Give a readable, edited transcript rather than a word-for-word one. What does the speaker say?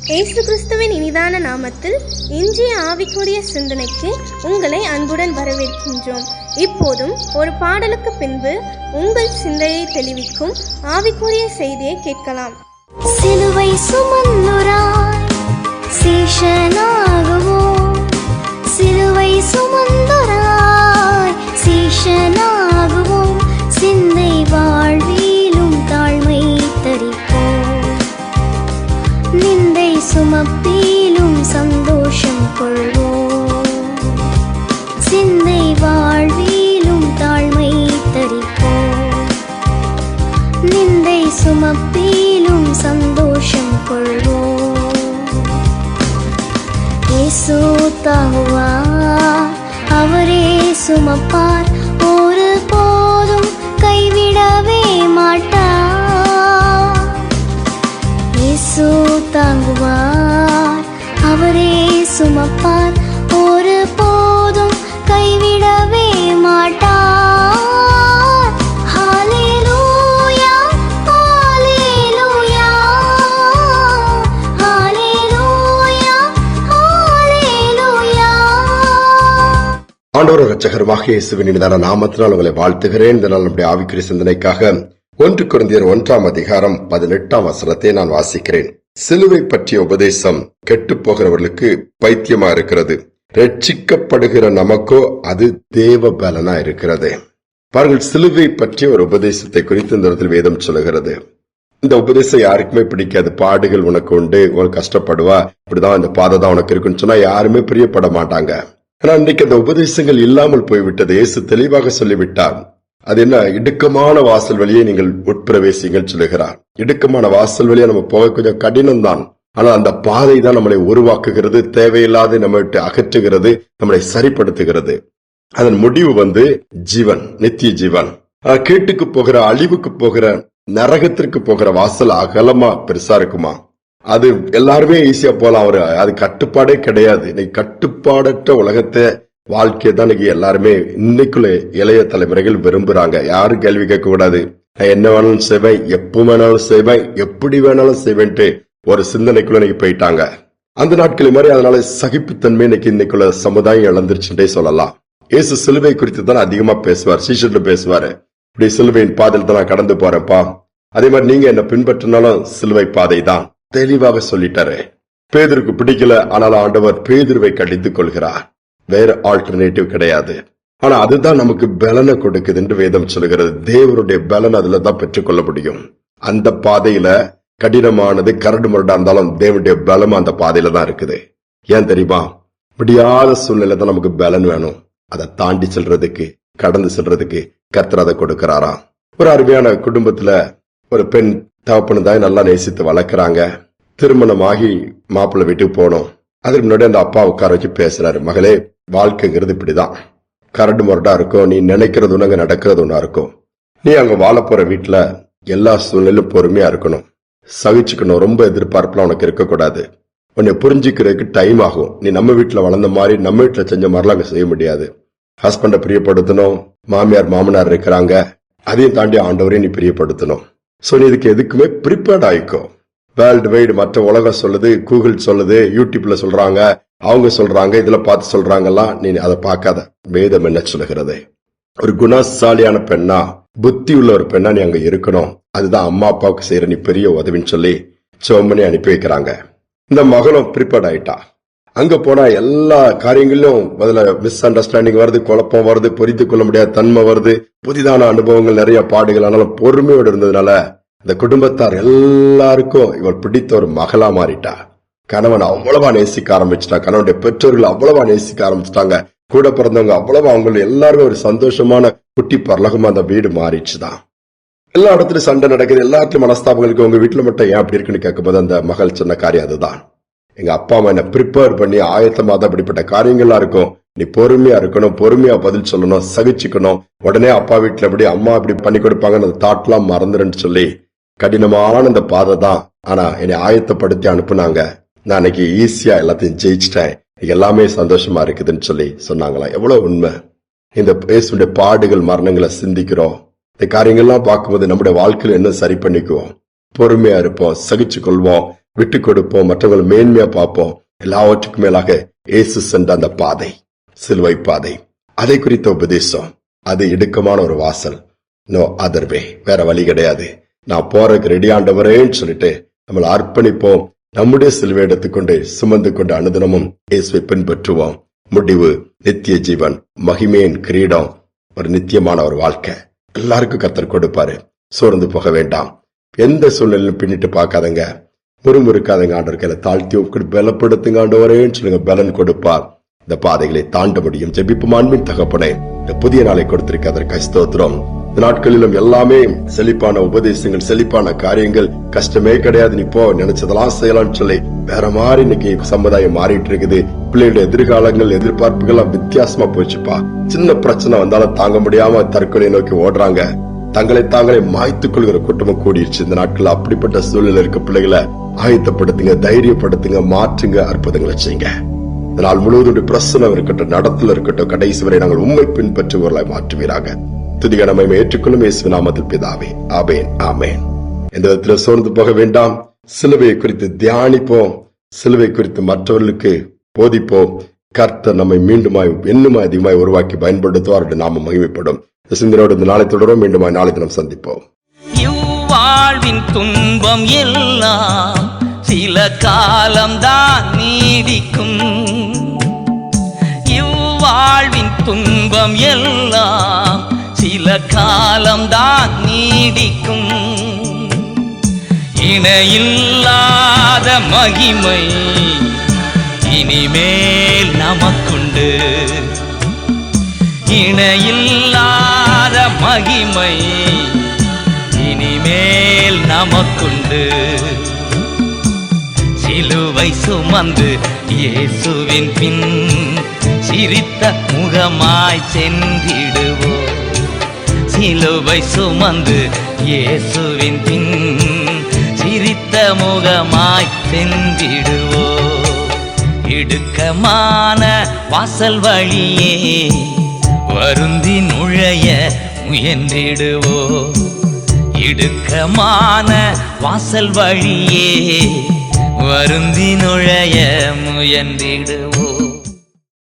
இயேசு கிறிஸ்துவின் இனிதான நாமத்தில் இன்றைய ஆவிக்குரிய சிந்தனைக்கு உங்களை அன்புடன் வரவேற்கின்றோம். இப்போதும் ஒரு பாடலுக்கு பின்பு உங்கள் சிந்தையை தெளிவிக்கும் ஆவிக்குரிய செய்தியை கேட்கலாம். சிலுவை சுமந்துராய் சீஷனாகுவோம், சிலுவை சுமந்துராய் சீஷனாகுவோம், சிந்தை வாழ்விலும் தாழ்மை தரிப்போம், நிந்தை சுமப்பிலும் சந்தோஷம் கொள்வோம், சிந்தை வாழ்விலும் தாழ்மை தரிப்போம், நிந்தை சுமப்பிலும் சந்தோஷம் கொள்வோம். இயேசு தாங்குவார், அவரே சுமப்பார், ஒரு போதும் கைவிடவே மாட்டார். இயேசு தாங்குவார், அவரே சுமப்பார், ஒரு போதும் கைவிடவே மாட்டார். ஆண்டவர் இரட்சகருமாக இயேசுவின் இனிதான நாமத்தினால் உங்களை வாழ்த்துகிறேன். இந்த நாள் நம்முடைய ஆவிக்குரிய சிந்தனைக்காக 1 கொரிந்தியர் 1:18 நான் வாசிக்கிறேன். சிலுவை பற்றிய உபதேசம் கெட்டு போகிறவர்களுக்கு பைத்தியமா இருக்கிறது, ரட்சிக்கப்படுகிற நமக்கோ அது தேவ பலனா இருக்கிறது. பாருங்கள், சிலுவை பற்றிய ஒரு உபதேசத்தை குறித்து இந்த இடத்தில் வேதம் சொல்லுகிறது. இந்த உபதேசம் யாருக்குமே பிடிக்காது. பாடுகள் உனக்கு உண்டு, உனக்கு கஷ்டப்படுவா, இப்படிதான் இந்த பாதை தான் உனக்கு இருக்குன்னு சொன்னா யாருமே பிரியப்பட மாட்டாங்க. ஆனா இன்றைக்கு அந்த உபதேசங்கள் இல்லாமல் போய்விட்டது. இயேசு தெளிவாக சொல்லிவிட்டார். அது என்ன, இடுக்கமான வாசல் வழியை நீங்கள் உட்பிரவேசிங்கள் சொல்லுகிறார். இடுக்கமான வாசல் வழியா நம்ம போக கொஞ்சம் கடினம் தான், ஆனால் அந்த பாதை தான் நம்மளை உருவாக்குகிறது, தேவையில்லாத நம்ம விட்டு அகற்றுகிறது, நம்மளை சரிப்படுத்துகிறது. அதன் முடிவு ஜீவன், நித்திய ஜீவன். கேட்டுக்கு போகிற, அழிவுக்கு போகிற, நரகத்திற்கு போகிற வாசல் அகலமா பெருசா இருக்குமா? அது எல்லாருமே ஈஸியா போலாம். அது கட்டுப்பாடே கிடையாது. இன்னைக்கு கட்டுப்பாடற்ற உலகத்தை வாழ்க்கையை தான் இன்னைக்கு எல்லாருமே இன்னைக்குள்ள இளைய தலைமுறைகள் விரும்புறாங்க. யாரும் கேள்வி கேட்க கூடாது. நான் என்ன வேணாலும் செய்வேன், எப்ப வேணாலும் செய்வேன், எப்படி வேணாலும் செய்வேன்ட்டு ஒரு சிந்தனைக்குள்ள இன்னைக்கு போயிட்டாங்க. அந்த நாட்கள் மாதிரி அதனால சகிப்புத்தன்மை இன்னைக்குள்ள சமுதாயம் இழந்துருச்சுட்டே சொல்லலாம். இயேசு சிலுவை குறித்து தான் அதிகமா பேசுவார், சீஷர்கள் பேசுவாரு. இப்படி சிலுவையின் பாதையில் தான் நான் கடந்து போறேன்ப்பா, அதே மாதிரி நீங்க என்ன பின்பற்றினாலும் சிலுவை பாதை தான் தெளிவாக சொல்லிட்டாரு. பேதுருக்கு பிடிக்கல, ஆனால் ஆண்டவர் பேதுருவை கடித்துக் கொள்கிறார். வேற ஆல்டர்னேட்டிவ் கிடையாது. ஆனா அதுதான் நமக்கு பலனை கொடுக்குது என்று வேதம் சொல்லுகிறது. தேவனுடைய பலன் அதுலதான் பெற்றுக்கொள்ள முடியும். அந்த பாதையில கடினமானது, கரடு முரடா இருந்தாலும் தேவனுடைய பலம் அந்த பாதையில தான் இருக்குது. ஏன் தெரியுமா? முடியாத சூழ்நிலை தான் நமக்கு பலன் வேணும். அதை தாண்டி செல்றதுக்கு, கடந்து செல்றதுக்கு கர்த்தர் அதை கொடுக்கிறாராம். ஒரு அருமையான குடும்பத்துல ஒரு பெண் தகப்பனு தாய் நல்லா நேசித்து வளர்க்குறாங்க. திருமணமாகி மாப்பிள்ளை வீட்டுக்கு போனோம். அதுக்கு முன்னாடி அந்த அப்பா உட்கார வச்சு பேசுறாரு. மகளே, வாழ்க்கைங்கிறது இப்படிதான், கரடு முரடா இருக்கும். நீ நினைக்கிறது ஒண்ணு, அங்க நடக்கிறது ஒண்ணா இருக்கும். நீ அங்க வாழ போற வீட்டுல எல்லா சூழ்நிலையும் பொறுமையா இருக்கணும், சகிச்சுக்கணும். ரொம்ப எதிர்பார்ப்புலாம் உனக்கு இருக்கக்கூடாது. உன்னை புரிஞ்சுக்கிறதுக்கு டைம் ஆகும். நீ நம்ம வீட்டுல வளர்ந்த மாதிரி, நம்ம வீட்டுல செஞ்ச மாதிரிலாம் அங்க செய்ய முடியாது. ஹஸ்பண்ட பிரியப்படுத்தணும், மாமியார் மாமனார் இருக்கிறாங்க, அதையும் தாண்டி ஆண்டவரையும் நீ பிரியப்படுத்தணும். சோ நீ இதுக்கு எதுக்குமே ப்ரிப்பேர்ட் ஆயிக்கோ. வேர்ல்டு வைடு மற்ற உலகம் சொல்லுது, கூகுள் சொல்லுது, யூடியூப்ல சொல்றாங்க, அவங்க சொல்றாங்க, இதுல பார்த்து சொல்றாங்கலாம், நீ அதை பார்க்காத. வேதம் என்ன சொல்லுகிறது? ஒரு குணசாலியான பெண்ணா, புத்தி உள்ள ஒரு பெண்ணா நீ அங்க இருக்கணும். அதுதான் அம்மா அப்பாவுக்கு செய்யற நீ பெரிய உதவின்னு சொல்லி சோமனி அனுப்பி வைக்கிறாங்க. இந்த மகளும் ப்ரிப்பேர்ட் ஆயிட்டா. அங்க போனா எல்லா காரியங்களிலும் முதல்ல மிஸ் அண்டர்ஸ்டாண்டிங் வருது, குழப்பம் வருது, புரிந்து கொள்ள முடியாத தன்மை வருது, புதிதான அனுபவங்கள், நிறைய பாடுகள். ஆனாலும் பொறுமையோடு இருந்ததுனால இந்த குடும்பத்தார் எல்லாருக்கும் இவள் பிடித்த ஒரு மகளா மாறிட்டா. கணவன் அவ்வளவா நேசிக்க ஆரம்பிச்சுட்டா, கணவனுடைய பெற்றோர்கள் அவ்வளவா நேசிக்க ஆரம்பிச்சுட்டாங்க, கூட பிறந்தவங்க அவ்வளவா, அவங்க எல்லாருமே ஒரு சந்தோஷமான குட்டி பரலகமா அந்த வீடு மாறிச்சுதான். எல்லா இடத்துலயும் சண்டை நடக்குது, எல்லா இடத்துலயும் மனஸ்தாபங்களுக்கு. உங்க வீட்டுல மட்டும் ஏன் அப்படி இருக்குன்னு கேட்கும்போது அந்த மகள் சொன்ன காரியம் அதுதான். எங்க அப்பா அம்மா என்ன ப்ரிப்பேர் பண்ணி ஆயத்தமா தான் அப்படிப்பட்ட காரியங்களா இருக்கும். நீ பொறுமையா இருக்கணும், பொறுமையா பதில் சொல்லணும், சகிச்சுக்கணும். உடனே அப்பா வீட்டுல எப்படி அம்மா இப்படி பண்ணி கொடுப்பாங்கன்னு அந்த தாட்லாம் மறந்துருன்னு சொல்லி கடினமான இந்த பாதை தான். ஆனா என்னை ஆயத்தப்படுத்தி அனுப்புனாங்க. நான் அன்னைக்கு ஈஸியா எல்லாத்தையும் ஜெயிச்சிட்டேன், எல்லாமே சந்தோஷமா இருக்குதுன்னு சொல்லி சொன்னாங்களா? எவ்வளவு உண்மை! இந்த இயேசுடைய பாடுகள், மரணங்களை சிந்திக்கிறோம். இந்த காரியங்கள்லாம் பார்க்கும்போது நம்முடைய வாழ்க்கையில என்ன சரி பண்ணிக்குவோம், பொறுமையா இருப்போம், சகிச்சு கொள்வோம். விட்டு கொடுப்போம், மற்றவங்களை மேன்மையா பார்ப்போம். எல்லாவற்றுக்கும் மேலாக இயேசு சென்ற அந்த பாதை, சிலுவை பாதை, அதை குறித்த உபதேசம், அது இடுக்கமான ஒரு வாசல். நோ அதர் வே, வேற வழி கிடையாது. நான் போறதுக்கு ரெடி ஆண்டவரேன்னு சொல்லிட்டு நம்மளை அர்ப்பணிப்போம். நம்முடைய சிலுவை எடுத்துக்கொண்டு சுமந்து கொண்டு அனுதினமும் இயேசுவை பின்பற்றுவோம். முடிவு நித்திய ஜீவன், மகிமையின் கிரீடம், ஒரு நித்தியமான ஒரு வாழ்க்கை எல்லாருக்கும் கர்த்தர் கொடுப்பாரு. சோர்ந்து போக வேண்டாம். எந்த சூழ்நிலையும் பின்னிட்டு பார்க்காதங்க, முறுமுறுக்காதங்க. ஆண்டவர் கையில தாழ்த்தி பலப்படுத்துங்க ஆண்டவரேன்னு சொல்லுங்க. பலன் கொடுப்பார். இந்த பாதைகளை தாண்ட முடியும். ஜெபிப்பும் அன்பின் தகப்பனே, இந்த புதிய நாளை கொடுத்திருக்க அதற்கு ஸ்தோத்திரம். இந்த நாட்களிலும் எல்லாமே செழிப்பான உபதேசங்கள், செழிப்பான காரியங்கள், கஷ்டமே கிடையாது, நீ போ நினைச்சதெல்லாம் செய்யலாம்னு சொல்லி வேற மாதிரி இன்னைக்கு சமுதாயம் மாறிட்டு இருக்குது. பிள்ளைகளுடைய எதிர்காலங்கள், எதிர்பார்ப்புகள் வித்தியாசமா போச்சுப்பா. சின்ன பிரச்சனை வந்தாலும் தாங்க முடியாம தற்கொலை நோக்கி ஓடுறாங்க. தங்களை தாங்களே மாய்த்துக் கொள்கிற கூட்டமும் கூடிடுச்சு இந்த நாட்கள். அப்படிப்பட்ட சூழ்நிலை இருக்க பிள்ளைகளை ஆயத்தப்படுத்துங்க, தைரியப்படுத்துங்க, மாற்றுங்க, அற்புதங்களை செய்யுங்க. நாள் முழுவதும் பிரசனம் இருக்கட்டும், நடத்தல இருக்கட்டும், கடைசி வரை நாங்கள் உண்மை பின்பற்றுவர்களாய் மாற்றுவீராக. துதிகனமை ஏற்றுக்கொள்ளும் இயேசு நாமத்தில் பிதாவே, ஆமென், ஆமென். எந்த விதத்தில் சோர்ந்து போக வேண்டாம். சிலுவையை குறித்து தியானிப்போம், சிலுவை குறித்து மற்றவர்களுக்கு போதிப்போம். கர்த்தர் நம்மை மீண்டுமாய் இன்னுமாய் அதிகமாய் உருவாக்கி பயன்படுத்துவார். நாம மகிமைப்படும். இந்த சிந்தனையோடு இந்த நாளை தொடரும். மீண்டுமாய் நாளை தினம் சந்திப்போம். இவ்வாழ்வின் துன்பம் எல்லாம் சில காலம்தான் நீடிக்கும். இவ்வாழ்வின் துன்பம் எல்லாம் சில காலம்தான் நீடிக்கும். இணையில்லாத மகிமை இனிமேல் நமக்குண்டு. இணையில்லாத மகிமை இனிமேல் நமக்குண்டு. சிலுவை சுமந்து இயேசுவின் பின் சிரித்த முகமாய் சென்றிடுவோம். சிலுவை சுமந்து இயேசுவின் பின் சிரித்த முகமாய் சென்றிடுவோம். இடுக்கமான வாசல் வழியே வருந்தி நுழைய முயன்றிடுவோம். இடுக்கமான வாசல் வழியே வருந்தி நுழைய முயன்றிடுவோம்.